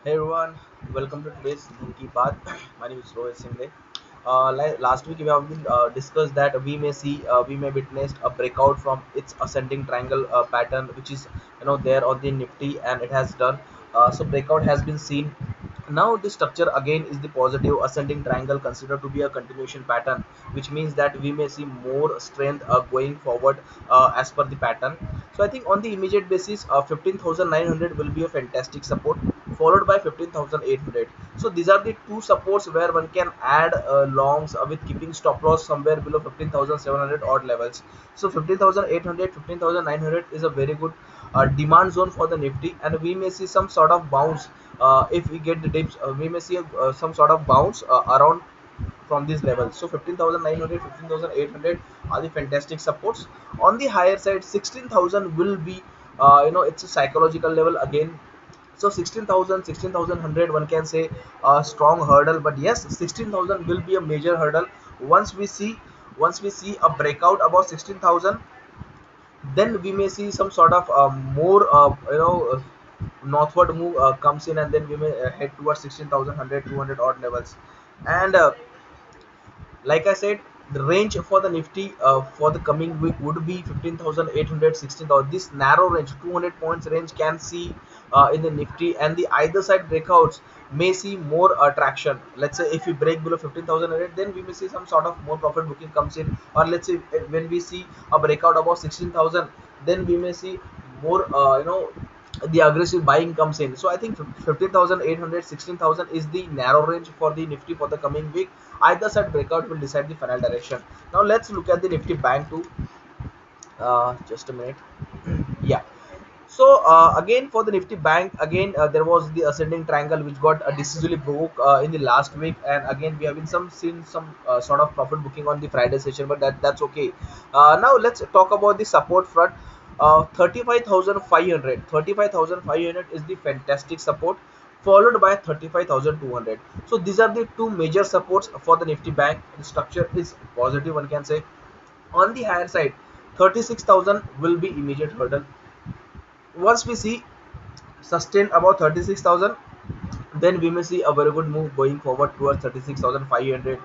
Hey everyone, welcome to today's Din Ki Baat. My name is Rohit Singh. Last week we have been discussed that we may witness a breakout from its ascending triangle pattern, which is there on the Nifty, and it has done. So breakout has been seen. Now the structure again is the positive ascending triangle considered to be a continuation pattern, which means that we may see more strength going forward as per the pattern. So I think on the immediate basis, 15,900 will be a fantastic support, followed by 15,800. So these are the two supports where one can add longs with keeping stop loss somewhere below 15,700 odd levels. So 15,800, 15,900 is a very good demand zone for the Nifty, and we may see some sort of bounce. If we get the dips, we may see some sort of bounce around from these levels. So 15,900, 15,800 are the fantastic supports. On the higher side, 16,000 will be it's a psychological level again. So 16,000, 16,100, one can say a strong hurdle, but yes, 16,000 will be a major hurdle. Once we see a breakout above 16,000, then we may see some sort of more northward move comes in, and then we may head towards 16,100, 200 odd levels. And like I said, the range for the Nifty for the coming week would be 15,800, 16,000. This narrow range, 200 points range, can see in the Nifty, and the either side breakouts may see more traction. Let's say if we break below 15,008, then we may see some sort of more profit booking comes in, or let's say when we see a breakout above 16,000, then we may see more the aggressive buying comes in. So I think 15,800, 16,000 is the narrow range for the Nifty for the coming week. Either side breakout will decide the final direction. Now let's look at the Nifty Bank too. Just a minute. Yeah. So again for the Nifty Bank, again there was the ascending triangle which got decisively broke in the last week, and again we have been seen some sort of profit booking on the Friday session, but that's okay. Now let's talk about the support front. 35,500, 35,500 is the fantastic support, followed by 35,200. So these are the two major supports for the Nifty Bank. The structure is positive, one can say. On the higher side, 36,000 will be immediate hurdle. Once we see sustain about 36,000, then we may see a very good move going forward towards 36,500,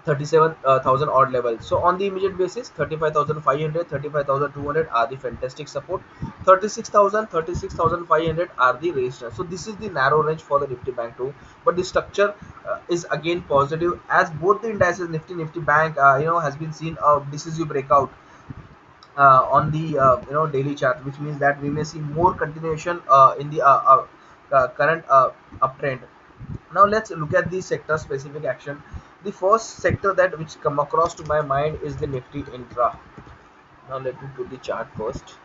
37,000 odd level. So on the immediate basis, 35,500, 35,200 are the fantastic support. 36,000, 36,500 are the resistance. So this is the narrow range for the Nifty Bank too, but the structure is again positive, as both the indices Nifty Bank has been seen a decisive breakout on the daily chart, which means that we may see more continuation in the current uptrend. Now let's look at the sector specific action. The first sector that which come across to my mind is the Nifty Infra. Now let me put the chart first.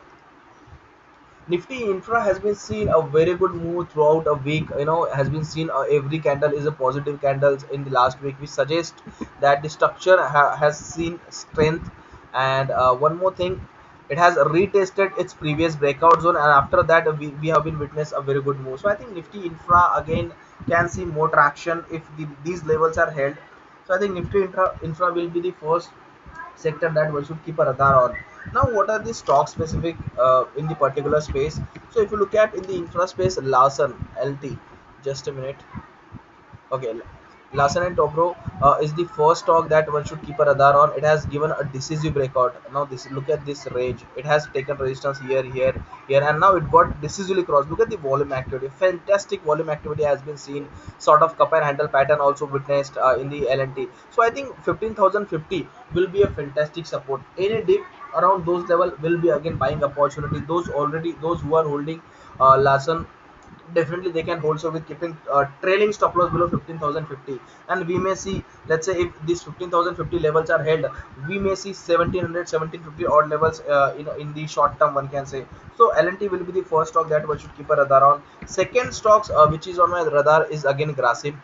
Nifty Infra has been seen a very good move throughout a week. Has been seen every candle is a positive candles in the last week, which suggests that the structure has seen strength. And one more thing, it has retested its previous breakout zone, and after that we have been witness a very good move. So I think Nifty Infra again can see more traction if these levels are held. So I think Nifty Infra will be the first sector that we should keep a radar on. Now, what are the stock specific in the particular space? So, if you look at in the infra space, Larsen LT, just a minute. Okay, Larsen and Tobro is the first stock that one should keep a radar on. It has given a decisive breakout. Now, this look at this range. It has taken resistance here, here, here, and now it got decisively crossed. Look at the volume activity. Fantastic volume activity has been seen. Sort of cup and handle pattern also witnessed in the LNT. So I think 15,050 will be a fantastic support. Any dip around those level will be again buying opportunity. Those who are holding Larsen, definitely they can hold, so with keeping trailing stop loss below 15,050, and we may see, let's say if these 15,050 levels are held, we may see 1700, 1750 odd levels in the short term, one can say. So LNT will be the first stock that one should keep a radar on. Second stocks which is on my radar is again Grasim.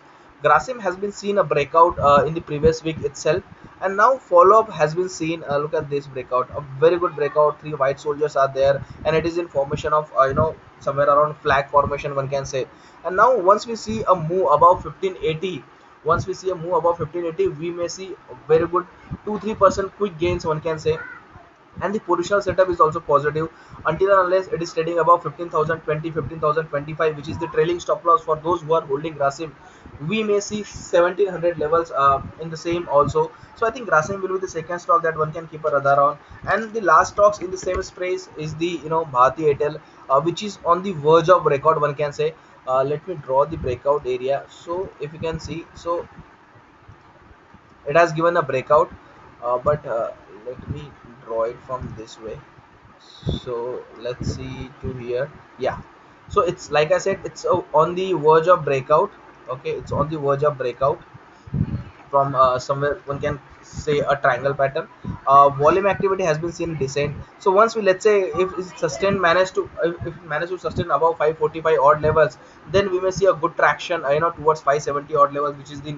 Grasim has been seen a breakout in the previous week itself, and now follow up has been seen. Look at this breakout, a very good breakout. Three white soldiers are there, and it is in formation of somewhere around flag formation, one can say. And now once we see a move above 1580, once we see a move above 1580, we may see a very good 2-3% quick gains, one can say. and the positional setup is also positive until and unless it is trading above 15,020, 15,025, which is the trailing stop loss for those who are holding Grasim. We may see 1700 levels in the same also. So I think Grasim will be the second stock that one can keep a radar on. And the last stocks in the same space is the Bharti Airtel, which is on the verge of record, one can say. Let me draw the breakout area. So if you can see, so it has given a breakout, but let me draw it from this way. So let's see to here. Yeah, so it's like I said, it's on the verge of breakout. Okay, it's on the verge of breakout from somewhere, one can say a triangle pattern. Volume activity has been seen descent. So once we, let's say, if it sustain manage to if it manage to sustain above 545 odd levels, then we may see a good traction towards 570 odd levels, which is the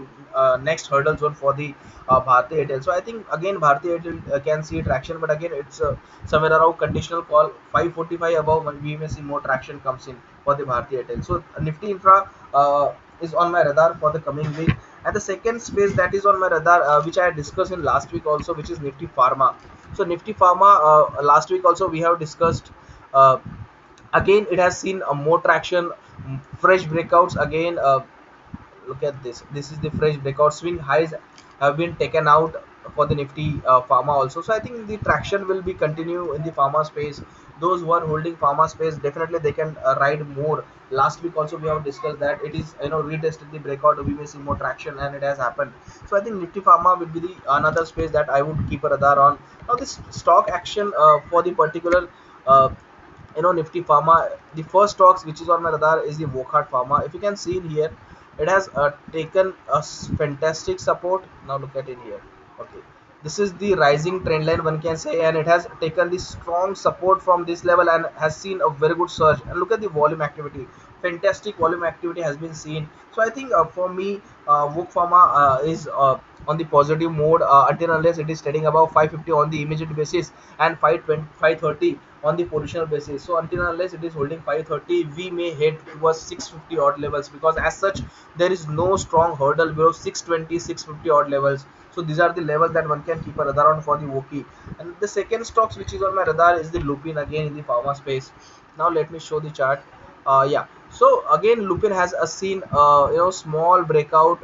next hurdle zone for the Bharti Airtel. So I think again Bharti Airtel can see traction, but again it's somewhere around conditional call 545 above, we may see more traction comes in for the Bharti Airtel. So Nifty Infra is on my radar for the coming week. And the second space that is on my radar, which I had discussed in last week also, which is Nifty Pharma. So Nifty Pharma, last week also we have discussed. Uh, Again, it has seen more traction, fresh breakouts again. Look at this. This is the fresh breakout. Swing highs have been taken out for the Nifty Pharma also. So I think the traction will be continue in the pharma space. Those who are holding pharma space, definitely they can ride more. Last week also we have discussed that it is retested the breakout. We may see more traction, and it has happened. So I think Nifty Pharma will be the another space that I would keep a radar on. Now this stock action for the particular. Nifty Pharma, the first stocks which is on my radar is the Wockhardt Pharma. If you can see in here, it has taken a fantastic support. Now look at it here. Okay, this is the rising trend line, one can say, and it has taken the strong support from this level and has seen a very good surge. And look at the volume activity. Fantastic volume activity has been seen. So I think for me, Wook Pharma is on the positive mode until unless it is trading above 550 on the immediate basis and 520, 530 on the positional basis. So until unless it is holding 530, we may head towards 650 odd levels, because as such there is no strong hurdle below 620, 650 odd levels. So these are the levels that one can keep a radar on for the Woki. And the second stocks which is on my radar is the Lupin, again in the pharma space. Now let me show the chart. Yeah, so again Lupin has seen small breakout.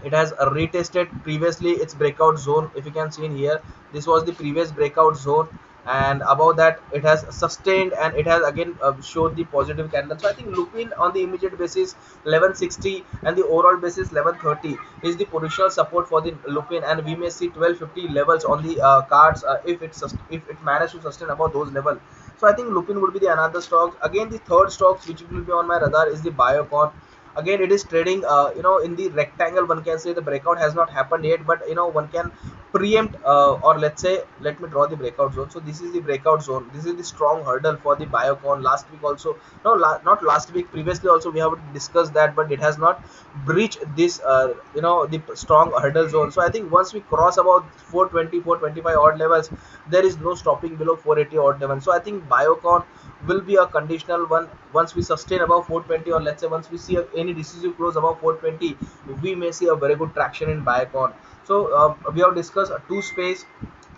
It has retested previously its breakout zone. If you can see in here, this was the previous breakout zone, and above that it has sustained, and it has again showed the positive candle. So I think Lupin on the immediate basis 1160 and the overall basis 1130 is the positional support for the Lupin, and we may see 1250 levels on the cards if it managed to sustain above those levels. So I think Lupin would be the another stock. Again, the third stock which will be on my radar is the Biocon. Again, it is trading in the rectangle, one can say. The breakout has not happened yet, but one can preempt, or let's say, let me draw the breakout zone. So this is the breakout zone. This is the strong hurdle for the Biocon. Last week also, no, not last week, previously also we have discussed that, but it has not breached this the strong hurdle zone. So I think once we cross about 420, 425 odd levels, there is no stopping below 480 odd level. So I think Biocon will be a conditional one. Once we sustain above 420, or let's say once we see any decisive close above 420, we may see a very good traction in Biocon. So we have discussed two space,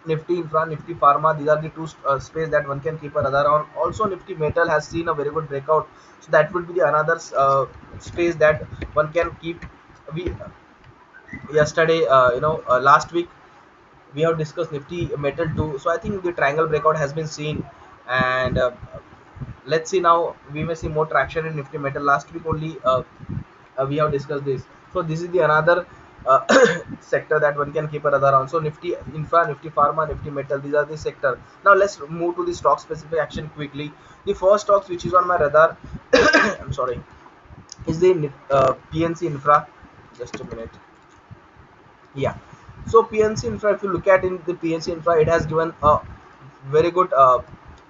Nifty Infra, Nifty Pharma. These are the two space that one can keep a radar on. Also Nifty Metal has seen a very good breakout, so that would be the another space that one can keep. We yesterday last week we have discussed Nifty Metal too. So I think the triangle breakout has been seen, and let's see, now we may see more traction in Nifty Metal. Last week only we have discussed this. So this is the another uh, sector that one can keep a radar on. So Nifty Infra, Nifty Pharma, Nifty Metal, these are the sector. Now let's move to the stock specific action quickly. The first stocks which is on my radar I'm sorry, is the PNC Infra. Just a minute. Yeah, so PNC Infra, if you look at in the PNC Infra, it has given a very good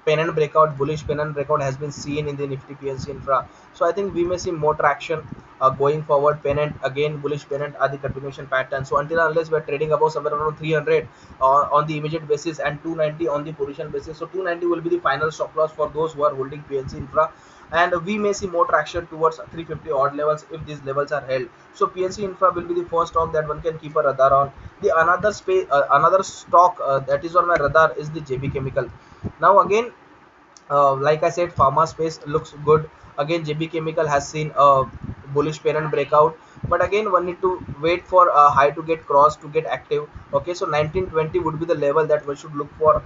pennant breakout. Bullish pennant breakout has been seen in the Nifty PNC Infra. So I think we may see more traction going forward. Pennant again, bullish pennant are the continuation pattern. So until unless we are trading above somewhere around 300 on the immediate basis and 290 on the position basis, so 290 will be the final stop loss for those who are holding PNC Infra. and we may see more traction towards 350 odd levels if these levels are held. So PNC Infra will be the first stock that one can keep a radar on. The another space, another stock that is on my radar is the JB Chemical. Now again, like I said, pharma space looks good. Again, JB Chemical has seen a bullish parent breakout, but again, one need to wait for a high to get crossed to get active. Okay, so 1920 would be the level that one should look for.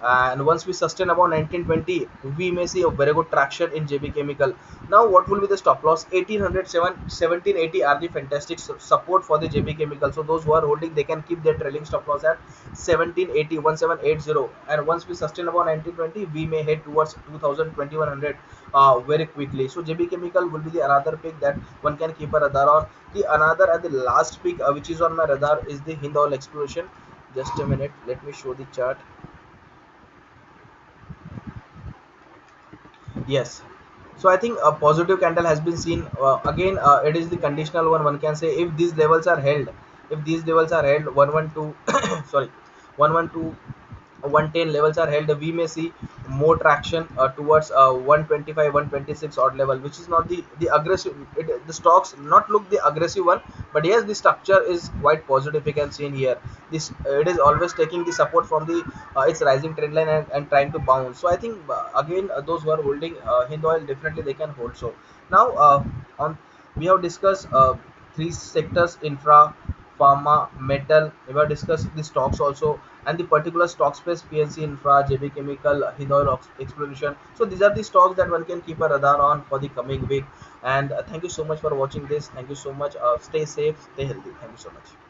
And once we sustain about 1920, we may see a very good traction in JB Chemical. Now, what will be the stop loss? 1800, 1780 are the fantastic support for the JB Chemical. So those who are holding, they can keep their trailing stop loss at 1780, 1780. And once we sustain about 1920, we may head towards 2000, 2100 very quickly. So JB Chemical will be the another pick that one can keep a radar on. The another and the last pick which is on my radar is the Hind Oil Exploration. Just a minute, let me show the chart. Yes. So I think a positive candle has been seen. Again, it is the conditional one. One can say if these levels are held, if these levels are held, 112, sorry, 112, 110 levels are held, we may see more traction towards 125, 126 odd level, which is not the aggressive. The stocks not look the aggressive one, but yes, the structure is quite positive. You can see in here. This it is always taking the support from the its rising trend line and trying to bounce. So I think again those who are holding Hind Oil, definitely they can hold. So now on we have discussed three sectors: infra, pharma, metal. We have discussed the stocks also, and the particular stock space: PNC Infra, JB Chemical, Hind Oil Exploration. So these are the stocks that one can keep a radar on for the coming week. And thank you so much for watching this. Thank you so much. Stay safe, stay healthy. Thank you so much.